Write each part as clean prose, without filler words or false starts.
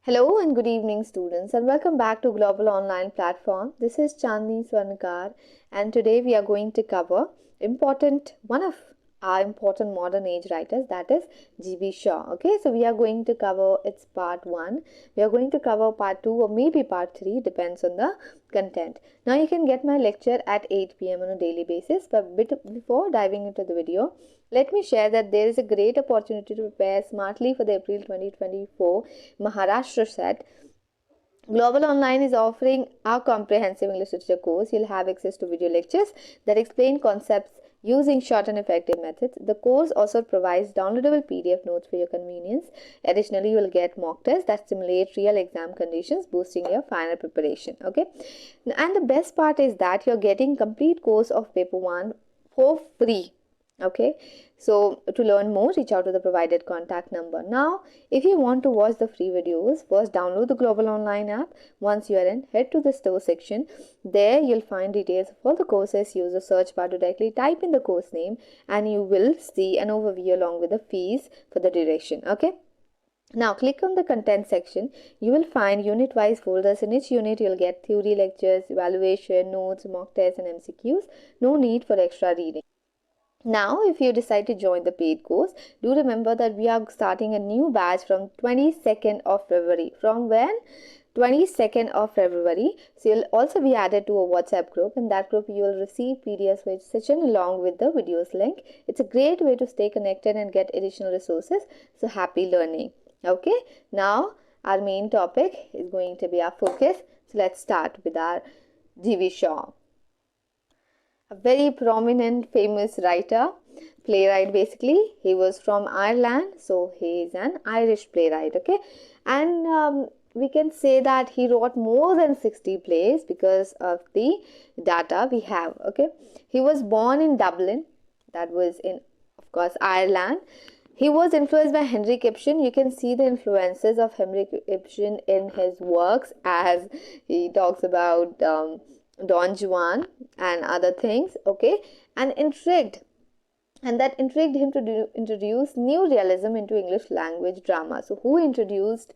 Hello and good evening students, and welcome back to Global Online Platform. This is Chandni Swarnikar, and today we are going to cover one of our important modern age writers, that is G.B.Shaw. Okay, so we are going to cover its part 1. We are going to cover part 2 or maybe part 3, depends on the content. Now you can get my lecture at 8 p.m. on a daily basis, but before diving into the video, let me share that there is a great opportunity to prepare smartly for the April 2024 Maharashtra SET. Global Online is offering our comprehensive English literature course. You'll have access to video lectures that explain concepts using short and effective methods. The course also provides downloadable PDF notes for your convenience. Additionally, you will get mock tests that simulate real exam conditions, boosting your final preparation. Okay, and the best part is that you're getting complete course of paper 1 for free. Okay, so to learn more, reach out to the provided contact number. Now, if you want to watch the free videos, first download the Global Online app. Once you are in, head to the store section. There you'll find details of all the courses. Use the search bar to directly type in the course name and you will see an overview along with the fees for the duration. Okay. Now click on the content section. You will find unit wise folders. In each unit you'll get theory lectures, evaluation, notes, mock tests and MCQs. No need for extra reading. Now, if you decide to join the paid course, do remember that we are starting a new batch from 22nd of February. From when? 22nd of February. So, you'll also be added to a WhatsApp group. In that group, you will receive PDFs for each session along with the videos link. It's a great way to stay connected and get additional resources. So, happy learning. Okay. Now, our main topic is going to be our focus. So, let's start with our G.B.Shaw. A very prominent, famous writer, playwright basically. He was from Ireland, so he is an Irish playwright, okay? And we can say that he wrote more than 60 plays because of the data we have, okay? He was born in Dublin, that was in, of course, Ireland. He was influenced by Henrik Ibsen. You can see the influences of Henrik Ibsen in his works as he talks about Don Juan and other things, okay, and that intrigued him to introduce new realism into English language drama. So who introduced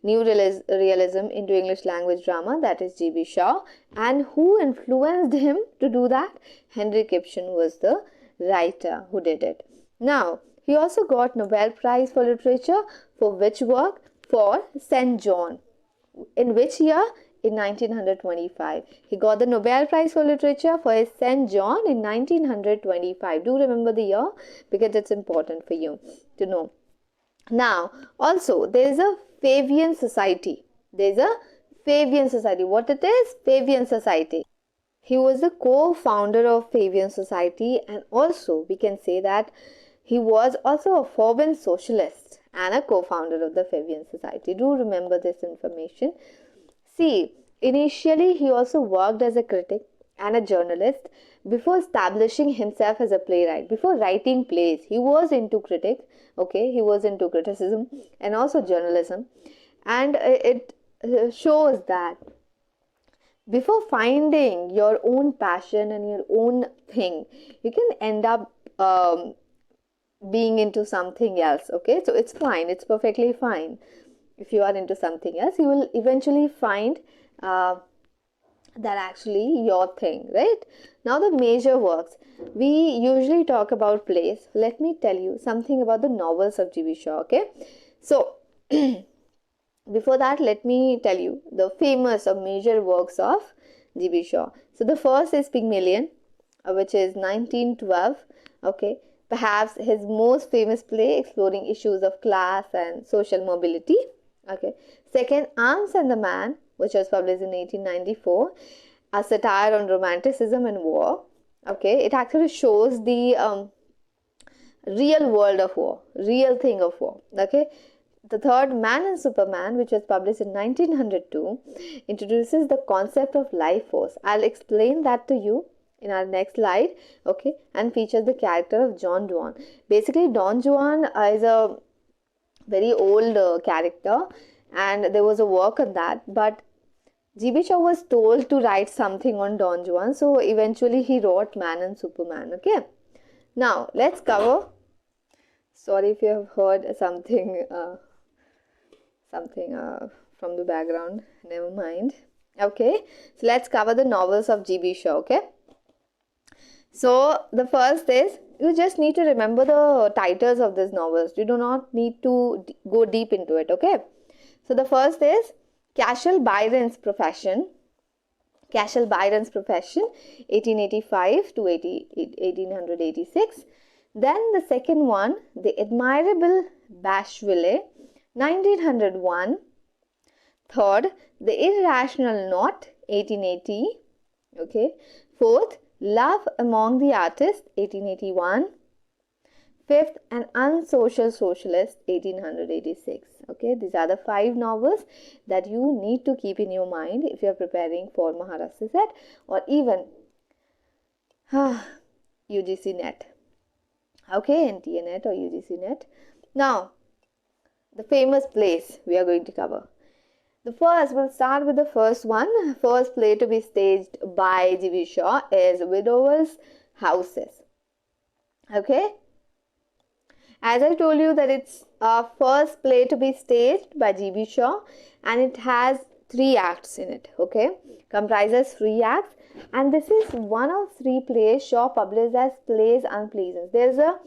new realism into English language drama? That is G.B.Shaw. And who influenced him to do that? Henrik Ibsen was the writer who did it. Now, he also got Nobel Prize for Literature for which work? For St. John. In which year? In 1925. He got the Nobel Prize for Literature for his St. John in 1925. Do remember the year because it's important for you to know. Now, also, there is a Fabian Society. There is a Fabian Society. What it is? Fabian Society. He was the co-founder of Fabian Society, and also we can say that he was also a fervent socialist and a co-founder of the Fabian Society. Do remember this information. See, initially he also worked as a critic and a journalist before establishing himself as a playwright. Before writing plays, he was into he was into criticism and also journalism. And it shows that before finding your own passion and your own thing, you can end up being into something else, okay? So it's fine, it's perfectly fine. If you are into something else, you will eventually find that actually your thing, right? Now the major works. We usually talk about plays. Let me tell you something about the novels of G.B.Shaw, okay? So, before that, let me tell you the famous or major works of G.B.Shaw. So, the first is Pygmalion, which is 1912, okay? Perhaps his most famous play exploring issues of class and social mobility. Okay. Second, Arms and the Man, which was published in 1894, a satire on romanticism and war. Okay. It actually shows the real world of war, real thing of war. Okay. The third, Man and Superman, which was published in 1902, introduces the concept of life force. I'll explain that to you in our next slide, okay, and features the character of Don Juan. Basically, Don Juan is a very old character, and there was a work on that, but G.B.Shaw was told to write something on Don Juan, so eventually he wrote Man and Superman, okay. Now, let's cover, sorry if you have heard something something from the background. Never mind. Okay, so let's cover the novels of G.B.Shaw. Okay. So the first is, you just need to remember the titles of these novels. You do not need to go deep into it. Okay. So the first is Cashel Byron's Profession. Cashel Byron's Profession, 1885 to 1886. Then the second one, The Admirable Bashville, 1901. Third, The Irrational Knot, 1880. Okay. Fourth, Love Among the Artists, 1881. Fifth, An Unsocial Socialist, 1886. Okay, these are the 5 novels that you need to keep in your mind if you are preparing for Maharashtra SET or even UGC NET. Okay, NTA NET or UGC NET. Now, the famous plays we are going to cover. The first, we'll start with the first one. First play to be staged by G.B.Shaw is Widowers' Houses. Okay. As I told you that it's a first play to be staged by G.B.Shaw and it has 3 acts in it. Okay. Comprises 3 acts, and this is one of 3 plays Shaw published as Plays Unpleasant. There's a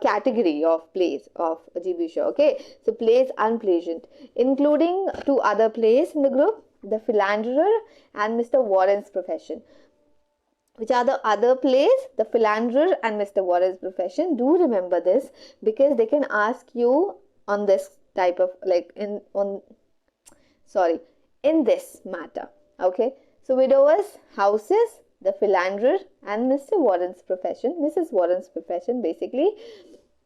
category of plays of G.B.Shaw. Okay. So plays unpleasant, including 2 other plays in the group, The Philanderer and Mr. Warren's Profession. Which are the other plays? The Philanderer and Mr. Warren's Profession. Do remember this, because they can ask you on this type of, like, in this matter. Okay. So Widowers' Houses, The Philanderer and Mr. Warren's Profession. Mrs. Warren's Profession basically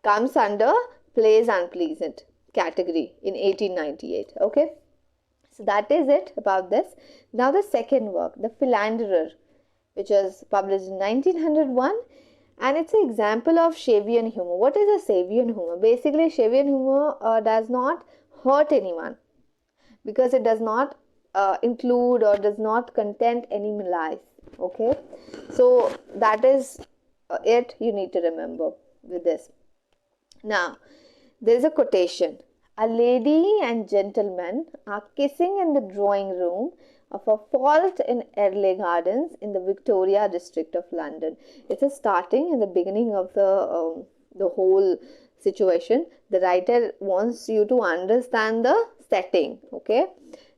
comes under Plays Unpleasant category in 1898. Okay. So that is it about this. Now the second work, The Philanderer, which was published in 1901, and it's an example of Shavian humor. What is a Shavian humor? Basically, Shavian humor does not hurt anyone because it does not include or does not contain any malice. Okay, so that is it you need to remember with this. Now, there is a quotation. A lady and gentleman are kissing in the drawing room of a fault in Early Gardens in the Victoria district of London. It's a starting in the beginning of the whole situation. The writer wants you to understand the setting. Okay.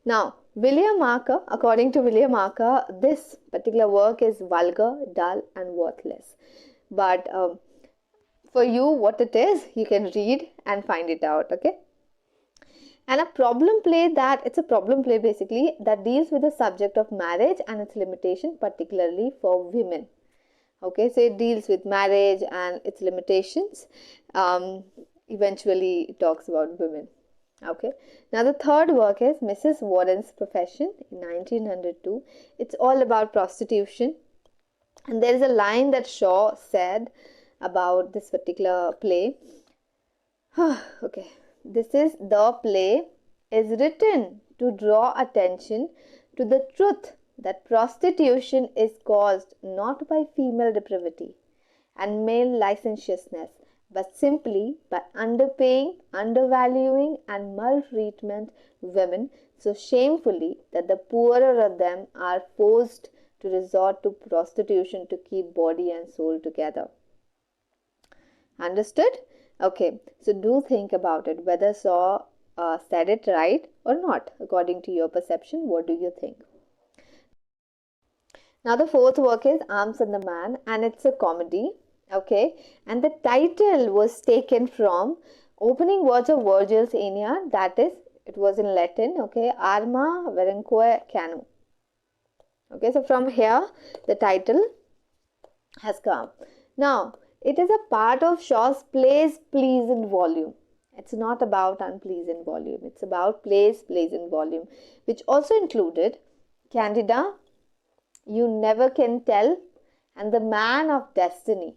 Now, William Marker, according to William Marker, this particular work is vulgar, dull and worthless. But for you, what it is, you can read and find it out. Okay. And a problem play, it's a problem play basically that deals with the subject of marriage and its limitation, particularly for women. Okay, so it deals with marriage and its limitations. Eventually it talks about women. Okay, now the third work is Mrs. Warren's Profession in 1902. It's all about prostitution, and there is a line that Shaw said about this particular play. Okay. This is the play is written to draw attention to the truth that prostitution is caused not by female depravity and male licentiousness, but simply by underpaying, undervaluing and maltreatment women so shamefully that the poorer of them are forced to resort to prostitution to keep body and soul together. Understood? Okay, so do think about it, whether Shaw said it right or not. According to your perception, what do you think? Now the fourth work is Arms and the Man, and it's a comedy. Okay, and the title was taken from opening words of Virgil's Aeneid, that is, it was in Latin. Okay, Arma Verenque Canu. Okay, so from here the title has come. Now, it is a part of Shaw's Plays Pleasant volume. It's not about Unpleasant volume. It's about Plays Pleasant volume, which also included Candida, You Never Can Tell, and The Man of Destiny.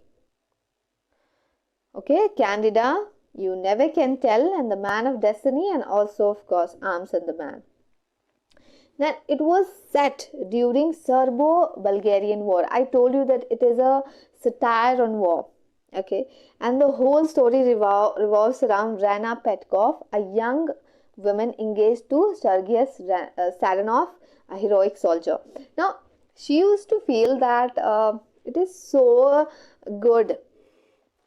Okay, Candida, You Never Can Tell, and The Man of Destiny, and also, of course, Arms and the Man. Now, it was set during Serbo-Bulgarian War. I told you that it is a satire on war. Okay, and the whole story revolves around Rana Petkov, a young women engaged to Sergei Saranov, a heroic soldier. Now, she used to feel that it is so good,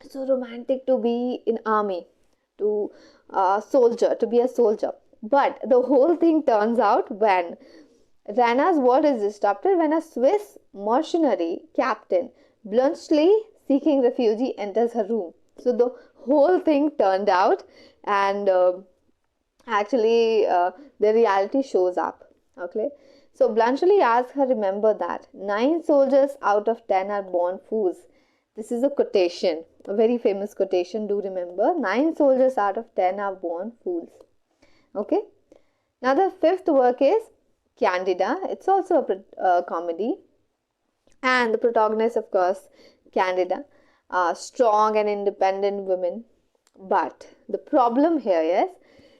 so romantic to be in army, to be a soldier. But the whole thing turns out when Rana's world is disrupted when a Swiss mercenary captain, bluntly seeking refuge, enters her room. So the whole thing turned out, and actually the reality shows up. Okay, so bluntly asks her, remember that 9 soldiers out of 10 are born fools. This is a quotation, a very famous quotation. Do remember, 9 soldiers out of 10 are born fools. Okay, now the fifth work is Candida. It's also a comedy, and the protagonist, of course, Candida, strong and independent woman. But the problem here is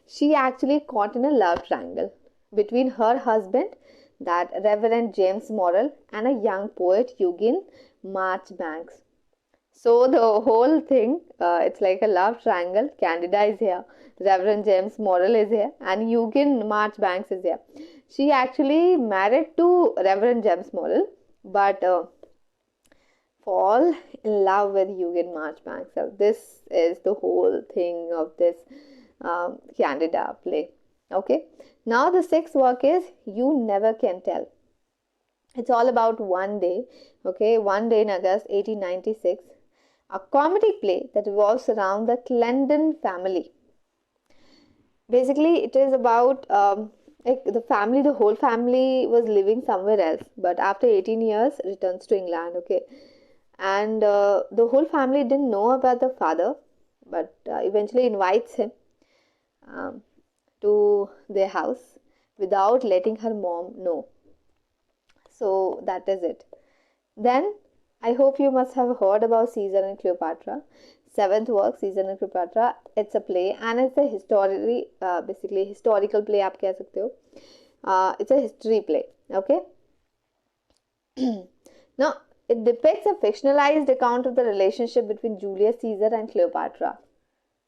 she actually caught in a love triangle between her husband, that Reverend James Morrill, and a young poet, Eugene Marchbanks. So the whole thing, it's like a love triangle. Candida is here, Reverend James Morrill is here, and Eugene Marchbanks is here. She actually married to Reverend James Morrill, but fall in love with Eugene Marchbanks. So this is the whole thing of this Candida play. Okay. Now the sixth work is You Never Can Tell. It's all about one day. Okay, one day in August 1896. A comedic play that revolves around the Clendon family. Basically, it is about like the whole family was living somewhere else, but after 18 years returns to England. Okay, and the whole family didn't know about the father, but eventually invites him to their house without letting her mom know. So that is it. Then I hope you must have heard about Caesar and Cleopatra. Seventh work, Caesar and Cleopatra. It's a play and it's a basically historical play आप कह सकते हो. It's a history play. Okay. Now it depicts a fictionalized account of the relationship between Julius Caesar and Cleopatra.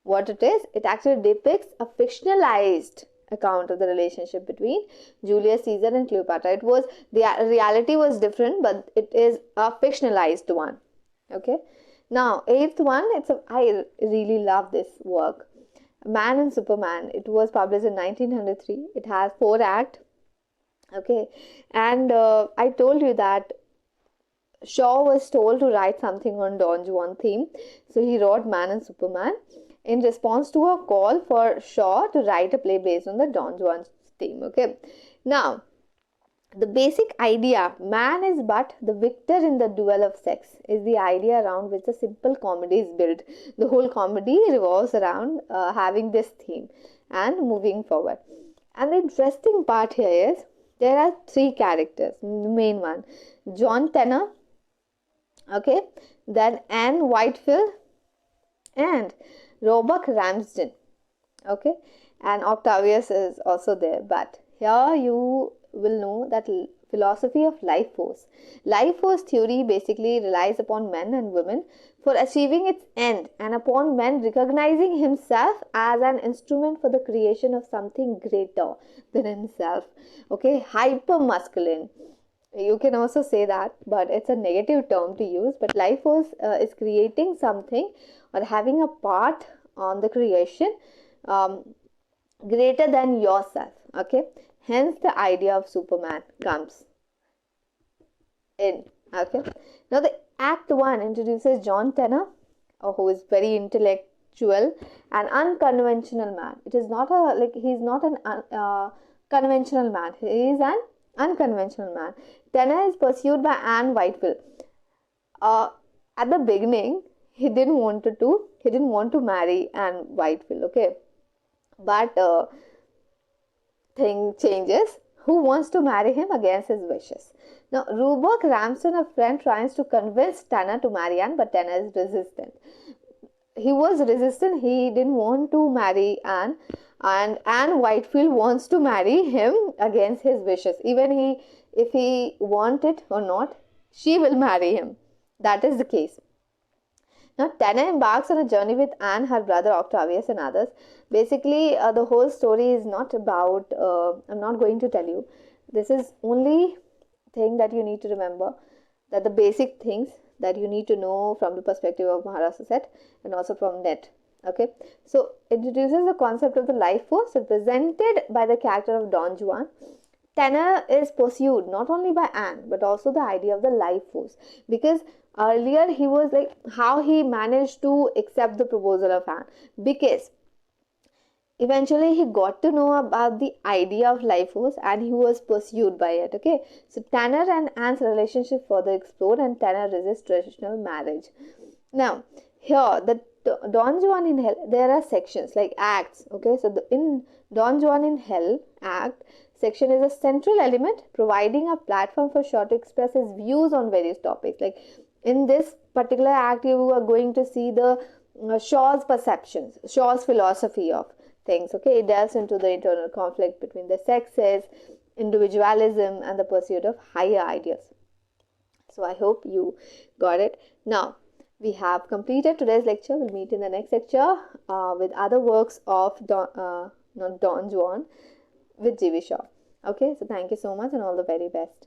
What it is? It actually depicts a fictionalized account of the relationship between Julius Caesar and Cleopatra. It was, the reality was different, but it is a fictionalized one. Okay. Now, eighth one, I really love this work. Man and Superman. It was published in 1903. It has 4 acts. Okay. And I told you that Shaw was told to write something on Don Juan theme. So he wrote Man and Superman in response to a call for Shaw to write a play based on the Don Juan theme. Okay. Now, the basic idea, man is but the victor in the duel of sex, is the idea around which the simple comedy is built. The whole comedy revolves around having this theme and moving forward. And the interesting part here is there are 3 characters. The main one, John Tenner, okay, then Anne Whitefield and Roebuck Ramsden, okay, and Octavius is also there. But here you will know that philosophy of life force. Life force theory basically relies upon men and women for achieving its end and upon men recognizing himself as an instrument for the creation of something greater than himself. Okay, hyper masculine. You can also say that, but it's a negative term to use. But life force is creating something or having a part on the creation greater than yourself. Okay, hence the idea of Superman comes in. Okay, now the Act 1 introduces John Tenner, who is very intellectual and unconventional man. It is not he's not an conventional man. He is an unconventional man. Tenner is pursued by Anne Whitefield. At the beginning, he didn't want to marry Anne Whitefield. Okay, but thing changes. Who wants to marry him against his wishes? Now, Roebuck Ramsden, a friend, tries to convince Tenner to marry Anne, but Tenner is resistant. He was resistant. He didn't want to marry Anne, and Anne Whitefield wants to marry him against his wishes. Even if he wants it or not, she will marry him. That is the case. Now, Tanner embarks on a journey with Anne, her brother Octavius, and others. Basically, the whole story is not about, I'm not going to tell you. This is only thing that you need to remember, that the basic things that you need to know from the perspective of Maharashtra SET and also from NET. Okay, so it introduces the concept of the life force represented by the character of Don Juan. Tanner is pursued not only by Anne but also the idea of the life force, because earlier he was like how he managed to accept the proposal of Anne, because eventually he got to know about the idea of life force and he was pursued by it. Okay, so Tanner and Anne's relationship further explored, and Tanner resists traditional marriage. Now here the Don Juan in Hell, there are sections like acts. Okay, so in Don Juan in Hell act section is a central element providing a platform for Shaw to express his views on various topics. Like in this particular act you are going to see the Shaw's perceptions, Shaw's philosophy of things. Okay, it delves into the internal conflict between the sexes, individualism, and the pursuit of higher ideas. So I hope you got it. Now we have completed today's lecture. We'll meet in the next lecture with other works of not Don Juan, with G.B.Shaw. Okay, so thank you so much and all the very best.